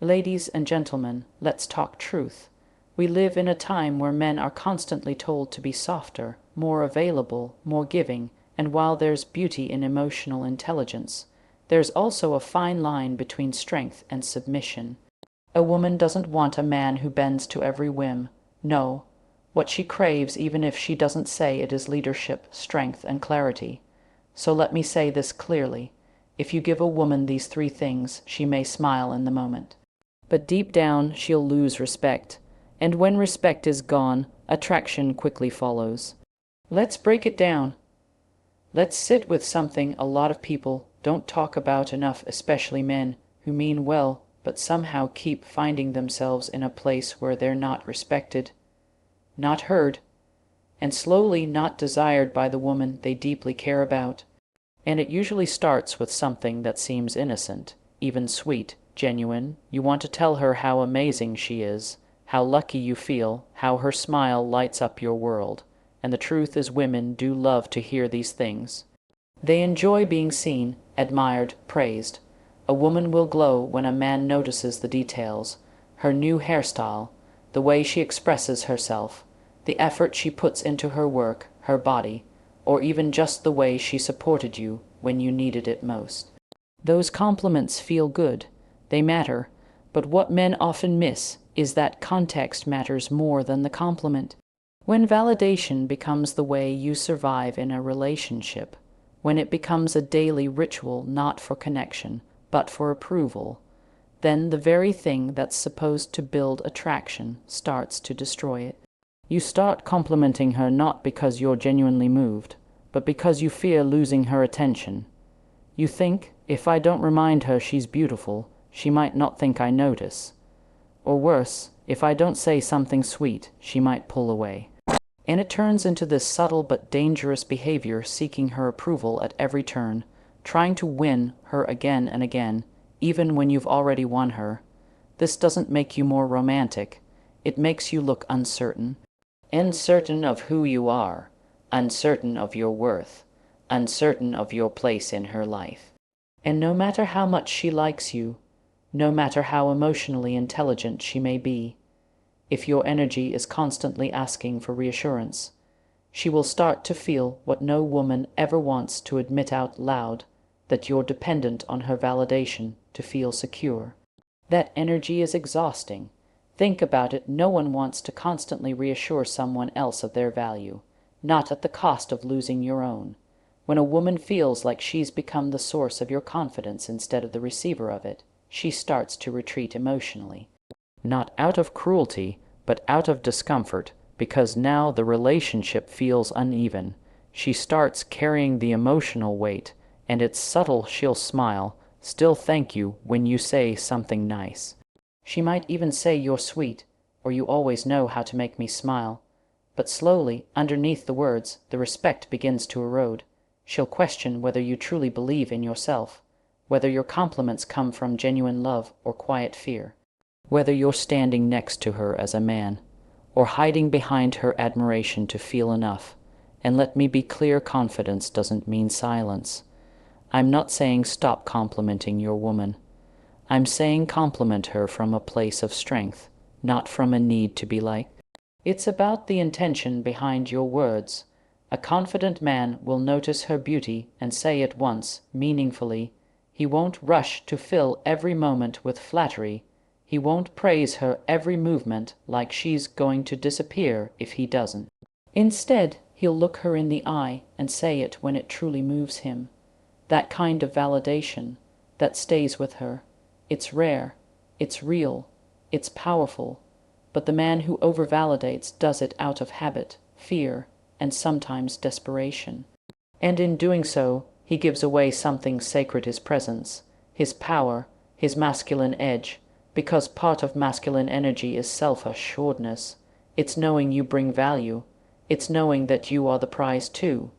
Ladies and gentlemen, let's talk truth. We live in a time where men are constantly told to be softer, more available, more giving, and while there's beauty in emotional intelligence, there's also a fine line between strength and submission. A woman doesn't want a man who bends to every whim. No. What she craves, even if she doesn't say it, is leadership, strength, and clarity. So let me say this clearly. If you give a woman these three things, she may smile in the moment. But deep down, she'll lose respect. And when respect is gone, attraction quickly follows. Let's break it down. Let's sit with something a lot of people don't talk about enough, especially men who mean well, but somehow keep finding themselves in a place where they're not respected, not heard, and slowly not desired by the woman they deeply care about. And it usually starts with something that seems innocent, even sweet, genuine. You want to tell her how amazing she is, how lucky you feel, how her smile lights up your world. And the truth is, women do love to hear these things. They enjoy being seen, admired, praised. A woman will glow when a man notices the details, her new hairstyle, the way she expresses herself, the effort she puts into her work, her body, or even just the way she supported you when you needed it most. Those compliments feel good, they matter, but what men often miss is that context matters more than the compliment. When validation becomes the way you survive in a relationship, when it becomes a daily ritual not for connection, but for approval, then the very thing that's supposed to build attraction starts to destroy it. You start complimenting her not because you're genuinely moved, but because you fear losing her attention. You think, if I don't remind her she's beautiful, she might not think I notice. Or worse, if I don't say something sweet, she might pull away. And it turns into this subtle but dangerous behavior, seeking her approval at every turn, trying to win her again and again, even when you've already won her. This doesn't make you more romantic. It makes you look uncertain. Uncertain of who you are, uncertain of your worth, uncertain of your place in her life. And no matter how much she likes you, no matter how emotionally intelligent she may be, if your energy is constantly asking for reassurance, she will start to feel what no woman ever wants to admit out loud, that you're dependent on her validation to feel secure. That energy is exhausting. Think about it. No one wants to constantly reassure someone else of their value, not at the cost of losing your own. When a woman feels like she's become the source of your confidence instead of the receiver of it, she starts to retreat emotionally. Not out of cruelty, but out of discomfort, because now the relationship feels uneven. She starts carrying the emotional weight, and it's subtle. She'll smile, still thank you when you say something nice. She might even say you're sweet, or you always know how to make me smile. But slowly, underneath the words, the respect begins to erode. She'll question whether you truly believe in yourself, whether your compliments come from genuine love or quiet fear, whether you're standing next to her as a man, or hiding behind her admiration to feel enough. And let me be clear, confidence doesn't mean silence. I'm not saying stop complimenting your woman. I'm saying compliment her from a place of strength, not from a need to be liked. It's about the intention behind your words. A confident man will notice her beauty and say it once, meaningfully. He won't rush to fill every moment with flattery. He won't praise her every movement like she's going to disappear if he doesn't. Instead, he'll look her in the eye and say it when it truly moves him. That kind of validation that stays with her. It's rare, it's real, it's powerful, but the man who overvalidates does it out of habit, fear, and sometimes desperation. And in doing so, he gives away something sacred: his presence, his power, his masculine edge, because part of masculine energy is self-assuredness. It's knowing you bring value. It's knowing that you are the prize too.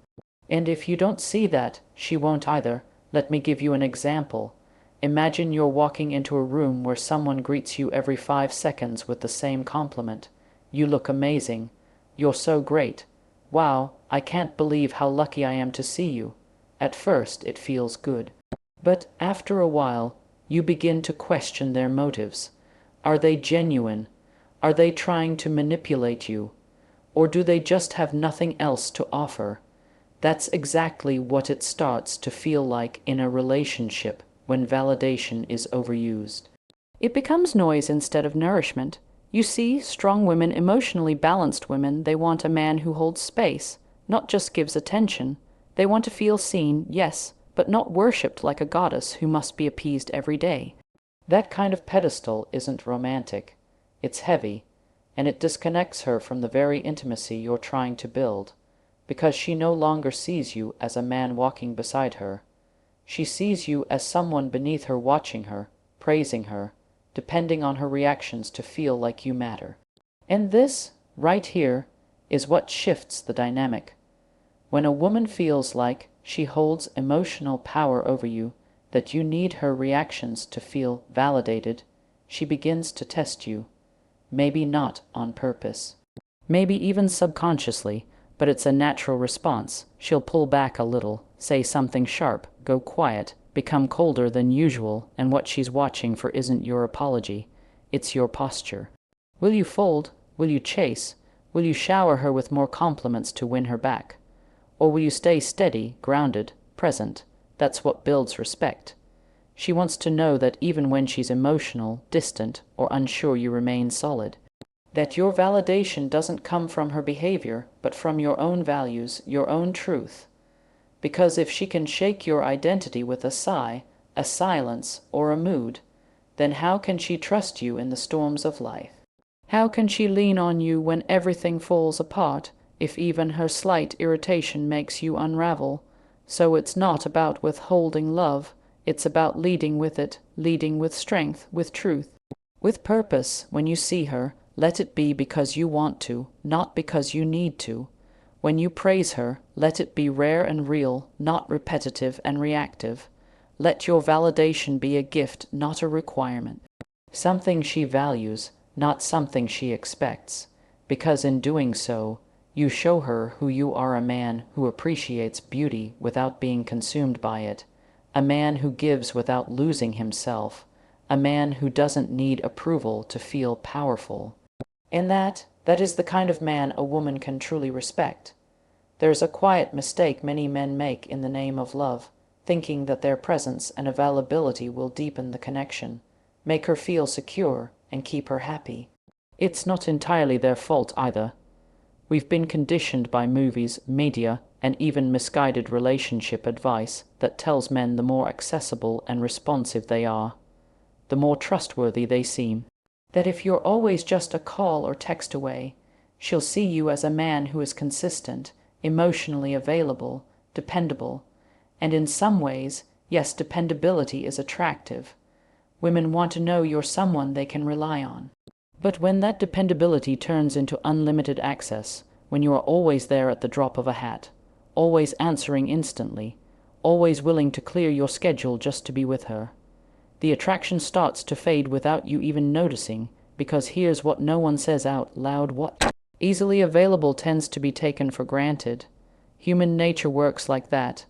And if you don't see that, she won't either. Let me give you an example. Imagine you're walking into a room where someone greets you every 5 seconds with the same compliment. You look amazing. You're so great. Wow, I can't believe how lucky I am to see you. At first, it feels good. But after a while, You begin to question their motives. Are they genuine? Are they trying to manipulate you? Or do they just have nothing else to offer? That's exactly what it starts to feel like in a relationship when validation is overused. It becomes noise instead of nourishment. You see, strong women, emotionally balanced women, they want a man who holds space, not just gives attention. They want to feel seen, yes, but not worshipped like a goddess who must be appeased every day. That kind of pedestal isn't romantic. It's heavy, and it disconnects her from the very intimacy you're trying to build, because she no longer sees you as a man walking beside her. She sees you as someone beneath her, watching her, praising her, depending on her reactions to feel like you matter. And this, right here, is what shifts the dynamic. When a woman feels like she holds emotional power over you, that you need her reactions to feel validated, she begins to test you. Maybe not on purpose. Maybe even subconsciously, but it's a natural response. She'll pull back a little, say something sharp, go quiet, become colder than usual, and what she's watching for isn't your apology. It's your posture. Will you fold? Will you chase? Will you shower her with more compliments to win her back? Or will you stay steady, grounded, present? That's what builds respect. She wants to know that even when she's emotional, distant, or unsure, you remain solid. That your validation doesn't come from her behavior, but from your own values, your own truth. Because if she can shake your identity with a sigh, a silence, or a mood, then how can she trust you in the storms of life? How can she lean on you when everything falls apart, if even her slight irritation makes you unravel? So it's not about withholding love, it's about leading with it, leading with strength, with truth, with purpose. When you see her, let it be because you want to, not because you need to. When you praise her, let it be rare and real, not repetitive and reactive. Let your validation be a gift, not a requirement. Something she values, not something she expects. Because in doing so, you show her who you are, a man who appreciates beauty without being consumed by it, a man who gives without losing himself, a man who doesn't need approval to feel powerful. And that is the kind of man a woman can truly respect. There's a quiet mistake many men make in the name of love, thinking that their presence and availability will deepen the connection, make her feel secure, and keep her happy. It's not entirely their fault either. We've been conditioned by movies, media, and even misguided relationship advice that tells men the more accessible and responsive they are, the more trustworthy they seem. That if you're always just a call or text away, she'll see you as a man who is consistent, emotionally available, dependable. And in some ways, yes, dependability is attractive. Women want to know you're someone they can rely on. But when that dependability turns into unlimited access, when you are always there at the drop of a hat, always answering instantly, always willing to clear your schedule just to be with her, the attraction starts to fade without you even noticing, because here's what no one says out loud: what easily available tends to be taken for granted. Human nature works like that.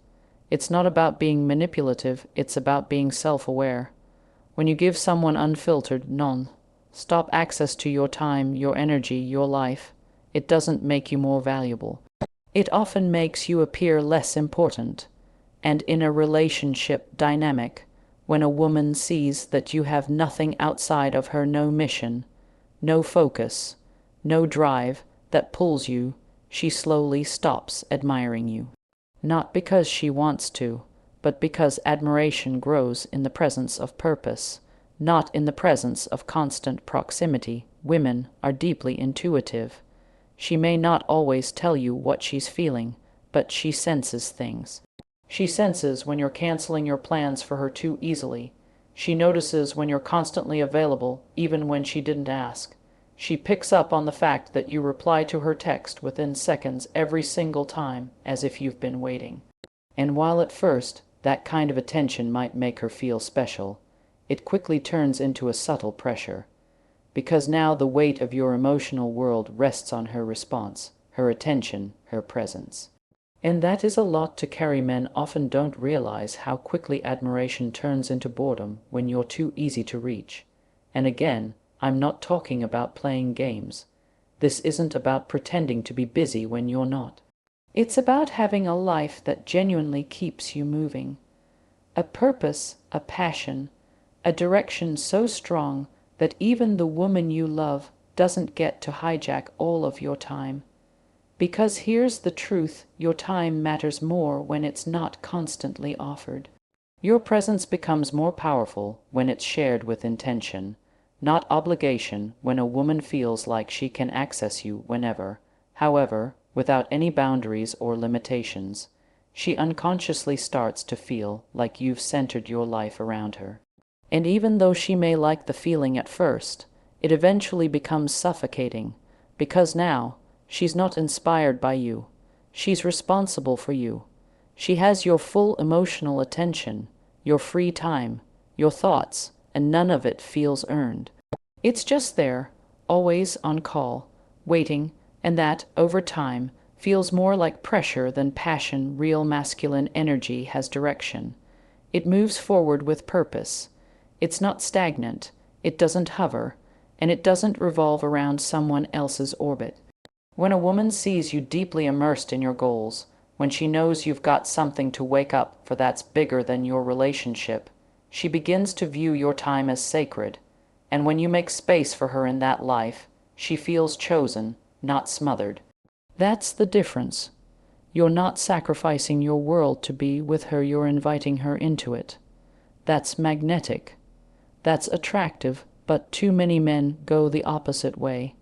It's not about being manipulative, it's about being self-aware. When you give someone unfiltered, non-stop access to your time, your energy, your life, it doesn't make you more valuable. It often makes you appear less important. And in a relationship dynamic, when a woman sees that you have nothing outside of her, no mission, no focus, no drive that pulls you, she slowly stops admiring you. Not because she wants to, but because admiration grows in the presence of purpose, not in the presence of constant proximity. Women are deeply intuitive. She may not always tell you what she's feeling, but she senses things. She senses when you're canceling your plans for her too easily. She notices when you're constantly available, even when she didn't ask. She picks up on the fact that you reply to her text within seconds every single time, as if you've been waiting. And while at first that kind of attention might make her feel special, it quickly turns into a subtle pressure. Because now the weight of your emotional world rests on her response, her attention, her presence. And that is a lot to carry. Men often don't realize how quickly admiration turns into boredom when you're too easy to reach. And again, I'm not talking about playing games. This isn't about pretending to be busy when you're not. It's about having a life that genuinely keeps you moving. A purpose, a passion, a direction so strong that even the woman you love doesn't get to hijack all of your time. Because here's the truth, your time matters more when it's not constantly offered. Your presence becomes more powerful when it's shared with intention, not obligation. When a woman feels like she can access you whenever, however, without any boundaries or limitations, she unconsciously starts to feel like you've centered your life around her. And even though she may like the feeling at first, it eventually becomes suffocating, because now, she's not inspired by you. She's responsible for you. She has your full emotional attention, your free time, your thoughts, and none of it feels earned. It's just there, always on call, waiting, and that, over time, feels more like pressure than passion. Real masculine energy has direction. It moves forward with purpose. It's not stagnant, it doesn't hover, and it doesn't revolve around someone else's orbit. When a woman sees you deeply immersed in your goals, when she knows you've got something to wake up for that's bigger than your relationship, she begins to view your time as sacred. And when you make space for her in that life, she feels chosen, not smothered. That's the difference. You're not sacrificing your world to be with her, you're inviting her into it. That's magnetic. That's attractive, but too many men go the opposite way.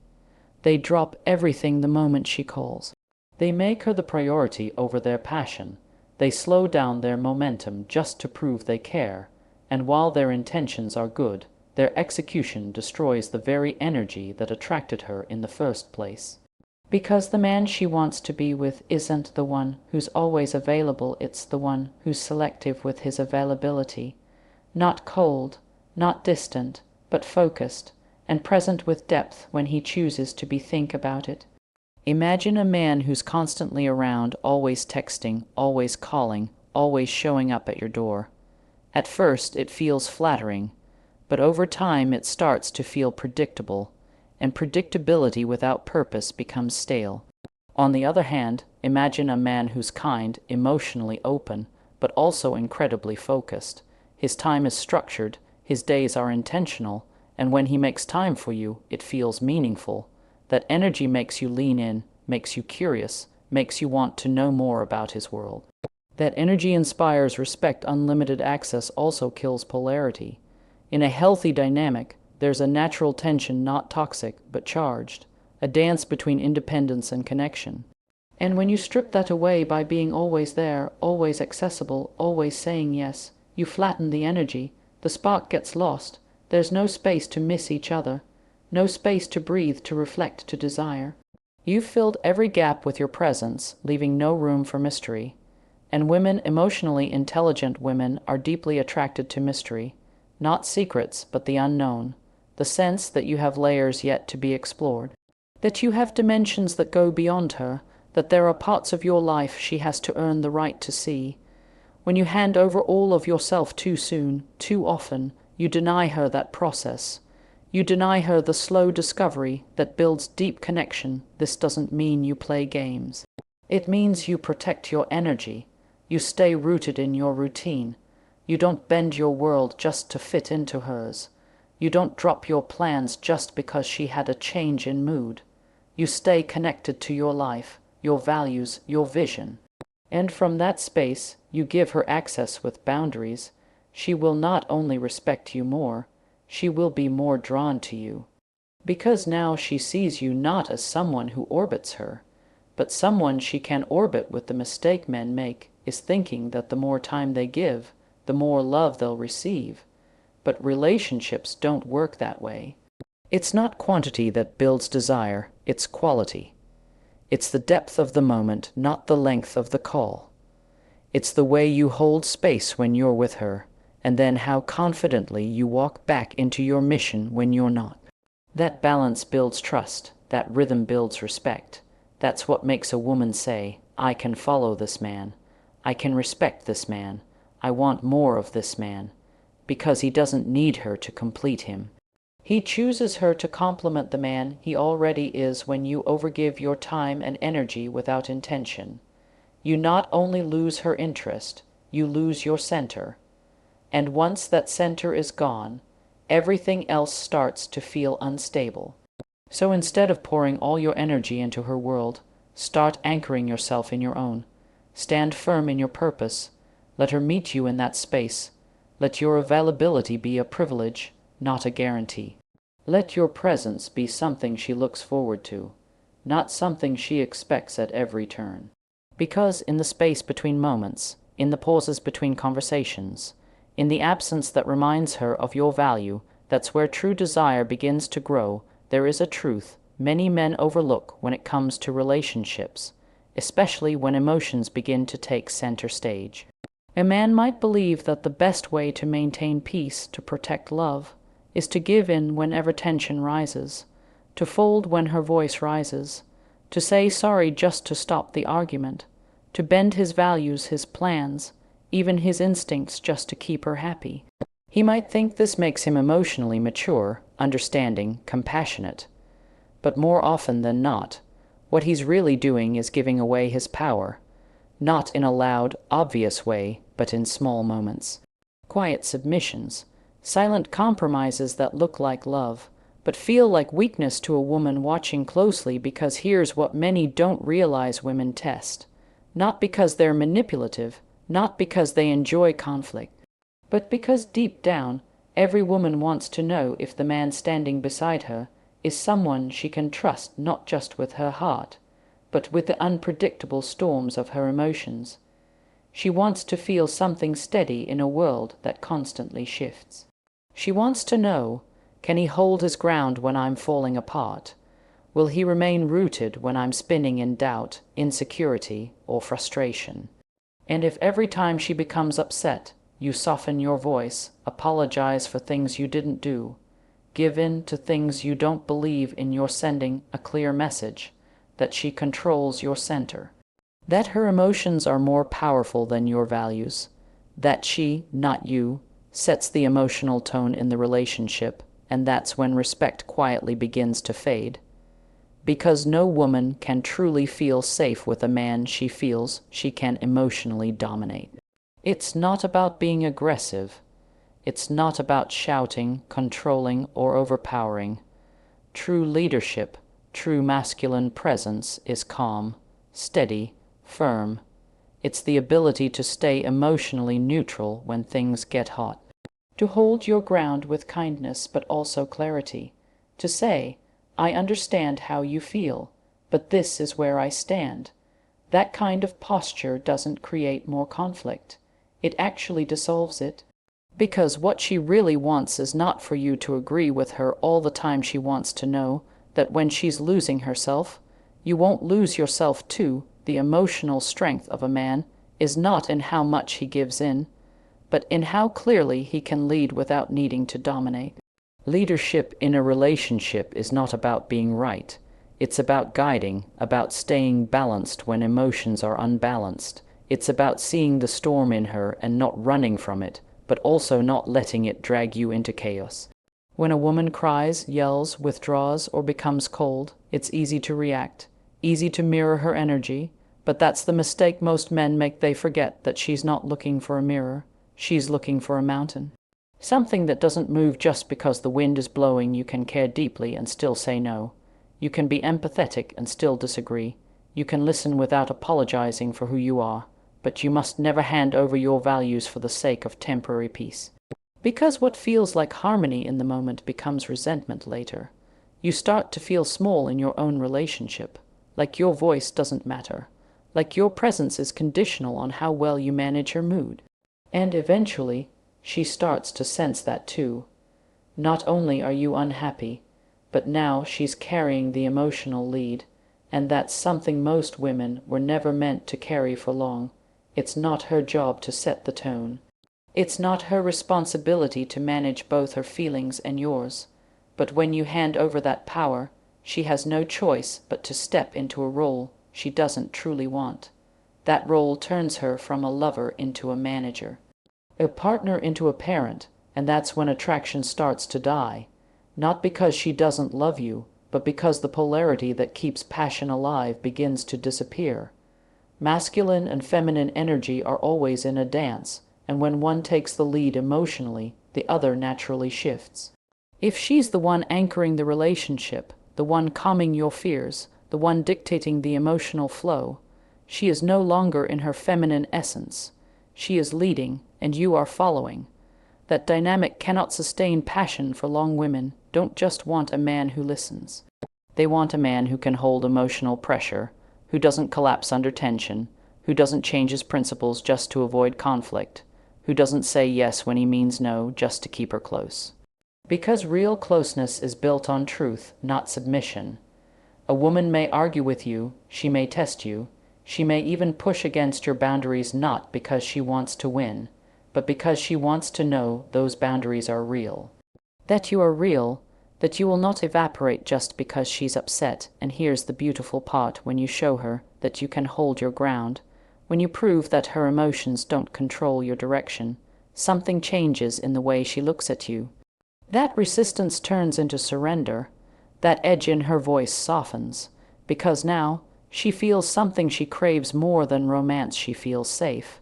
They drop everything the moment she calls. They make her the priority over their passion. They slow down their momentum just to prove they care, and while their intentions are good, their execution destroys the very energy that attracted her in the first place. Because the man she wants to be with isn't the one who's always available, it's the one who's selective with his availability. Not cold, not distant, but focused, and present with depth when he chooses to be. Think about it. Imagine a man who's constantly around, always texting, always calling, always showing up at your door. At first it feels flattering, but over time it starts to feel predictable, and predictability without purpose becomes stale. On the other hand, imagine a man who's kind, emotionally open, but also incredibly focused. His time is structured, his days are intentional, and when he makes time for you, it feels meaningful. That energy makes you lean in, makes you curious, makes you want to know more about his world. That energy inspires respect. Unlimited access also kills polarity. In a healthy dynamic, there's a natural tension, not toxic, but charged, a dance between independence and connection. And when you strip that away by being always there, always accessible, always saying yes, you flatten the energy, the spark gets lost. There's no space to miss each other, no space to breathe, to reflect, to desire. You've filled every gap with your presence, leaving no room for mystery. And women, emotionally intelligent women, are deeply attracted to mystery. Not secrets, but the unknown. The sense that you have layers yet to be explored. That you have dimensions that go beyond her, that there are parts of your life she has to earn the right to see. When you hand over all of yourself too soon, too often, you deny her that process. You deny her the slow discovery that builds deep connection. This doesn't mean you play games. It means you protect your energy. You stay rooted in your routine. You don't bend your world just to fit into hers. You don't drop your plans just because she had a change in mood. You stay connected to your life, your values, your vision. And from that space, you give her access with boundaries. She will not only respect you more, she will be more drawn to you. Because now she sees you not as someone who orbits her, but someone she can orbit with. The mistake men make is thinking that the more time they give, the more love they'll receive. But relationships don't work that way. It's not quantity that builds desire, it's quality. It's the depth of the moment, not the length of the call. It's the way you hold space when you're with her, and then how confidently you walk back into your mission when you're not. That balance builds trust, that rhythm builds respect. That's what makes a woman say, I can follow this man. I can respect this man. I want more of this man. Because he doesn't need her to complete him. He chooses her to complement the man he already is when you overgive your time and energy without intention. You not only lose her interest, you lose your center. And once that center is gone, everything else starts to feel unstable. So instead of pouring all your energy into her world, start anchoring yourself in your own. Stand firm in your purpose. Let her meet you in that space. Let your availability be a privilege, not a guarantee. Let your presence be something she looks forward to, not something she expects at every turn. Because in the space between moments, in the pauses between conversations, in the absence that reminds her of your value, that's where true desire begins to grow. There is a truth many men overlook when it comes to relationships, especially when emotions begin to take center stage. A man might believe that the best way to maintain peace, to protect love, is to give in whenever tension rises, to fold when her voice rises, to say sorry just to stop the argument, to bend his values, his plans, even his instincts just to keep her happy. He might think this makes him emotionally mature, understanding, compassionate. But more often than not, what he's really doing is giving away his power, not in a loud, obvious way, but in small moments. Quiet submissions, silent compromises that look like love, but feel like weakness to a woman watching closely, because here's what many don't realize women test. Not because they're manipulative, not because they enjoy conflict, but because deep down, every woman wants to know if the man standing beside her is someone she can trust, not just with her heart, but with the unpredictable storms of her emotions. She wants to feel something steady in a world that constantly shifts. She wants to know, can he hold his ground when I'm falling apart? Will he remain rooted when I'm spinning in doubt, insecurity, or frustration? And if every time she becomes upset, you soften your voice, apologize for things you didn't do, give in to things you don't believe in, you're sending a clear message that she controls your center, that her emotions are more powerful than your values, that she, not you, sets the emotional tone in the relationship, and that's when respect quietly begins to fade. Because no woman can truly feel safe with a man she feels she can emotionally dominate. It's not about being aggressive. It's not about shouting, controlling, or overpowering. True leadership, true masculine presence is calm, steady, firm. It's the ability to stay emotionally neutral when things get hot. To hold your ground with kindness but also clarity. To say, I understand how you feel, but this is where I stand. That kind of posture doesn't create more conflict. It actually dissolves it. Because what she really wants is not for you to agree with her all the time. She wants to know that when she's losing herself, you won't lose yourself too. The emotional strength of a man is not in how much he gives in, but in how clearly he can lead without needing to dominate. Leadership in a relationship is not about being right. It's about guiding, about staying balanced when emotions are unbalanced. It's about seeing the storm in her and not running from it, but also not letting it drag you into chaos. When a woman cries, yells, withdraws, or becomes cold, it's easy to react, easy to mirror her energy, but that's the mistake most men make. They forget that she's not looking for a mirror. She's looking for a mountain. Something that doesn't move just because the wind is blowing. You can care deeply and still say no. You can be empathetic and still disagree. You can listen without apologizing for who you are, but you must never hand over your values for the sake of temporary peace. Because what feels like harmony in the moment becomes resentment later. You start to feel small in your own relationship, like your voice doesn't matter, like your presence is conditional on how well you manage her mood. And eventually, she starts to sense that too. Not only are you unhappy, but now she's carrying the emotional lead, and that's something most women were never meant to carry for long. It's not her job to set the tone. It's not her responsibility to manage both her feelings and yours. But when you hand over that power, she has no choice but to step into a role she doesn't truly want. That role turns her from a lover into a manager, a partner into a parent, and that's when attraction starts to die. Not because she doesn't love you, but because the polarity that keeps passion alive begins to disappear. Masculine and feminine energy are always in a dance, and when one takes the lead emotionally, the other naturally shifts. If she's the one anchoring the relationship, the one calming your fears, the one dictating the emotional flow, she is no longer in her feminine essence. She is leading, and you are following. That dynamic cannot sustain passion for long. Women don't just want a man who listens. They want a man who can hold emotional pressure, who doesn't collapse under tension, who doesn't change his principles just to avoid conflict, who doesn't say yes when he means no just to keep her close. Because real closeness is built on truth, not submission. A woman may argue with you, she may test you, she may even push against your boundaries, not because she wants to win, but because she wants to know those boundaries are real. That you are real, that you will not evaporate just because she's upset. And here's the beautiful part: when you show her that you can hold your ground, when you prove that her emotions don't control your direction, something changes in the way she looks at you. That resistance turns into surrender. That edge in her voice softens, because now she feels something she craves more than romance. She feels safe.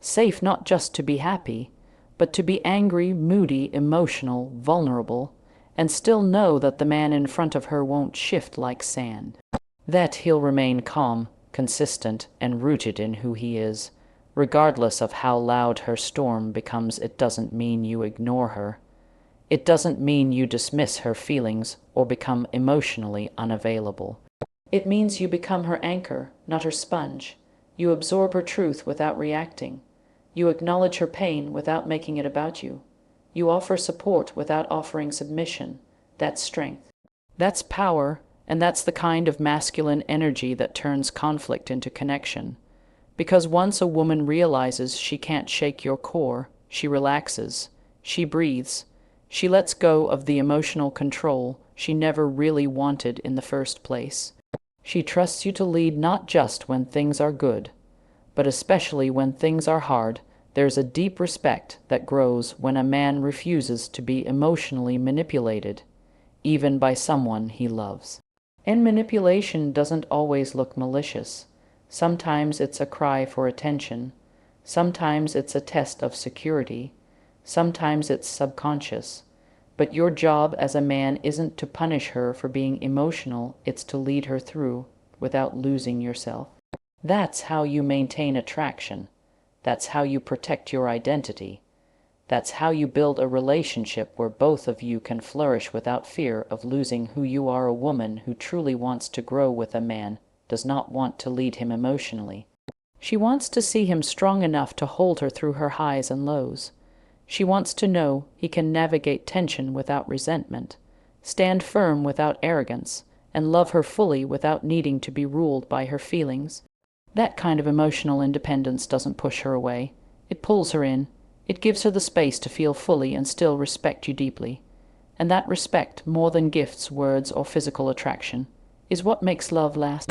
Safe not just to be happy, but to be angry, moody, emotional, vulnerable, and still know that the man in front of her won't shift like sand. That he'll remain calm, consistent, and rooted in who he is, regardless of how loud her storm becomes. It doesn't mean you ignore her. It doesn't mean you dismiss her feelings or become emotionally unavailable. It means you become her anchor, not her sponge. You absorb her truth without reacting. You acknowledge her pain without making it about you. You offer support without offering submission. That's strength. That's power, and that's the kind of masculine energy that turns conflict into connection. Because once a woman realizes she can't shake your core, she relaxes, she breathes, she lets go of the emotional control she never really wanted in the first place. She trusts you to lead, not just when things are good, but especially when things are hard. There's a deep respect that grows when a man refuses to be emotionally manipulated, even by someone he loves. And manipulation doesn't always look malicious. Sometimes it's a cry for attention. Sometimes it's a test of security. Sometimes it's subconscious. But your job as a man isn't to punish her for being emotional, it's to lead her through without losing yourself. That's how you maintain attraction. That's how you protect your identity. That's how you build a relationship where both of you can flourish without fear of losing who you are. A woman who truly wants to grow with a man does not want to lead him emotionally. She wants to see him strong enough to hold her through her highs and lows. She wants to know he can navigate tension without resentment, stand firm without arrogance, and love her fully without needing to be ruled by her feelings. That kind of emotional independence doesn't push her away. It pulls her in. It gives her the space to feel fully and still respect you deeply. And that respect, more than gifts, words, or physical attraction, is what makes love last.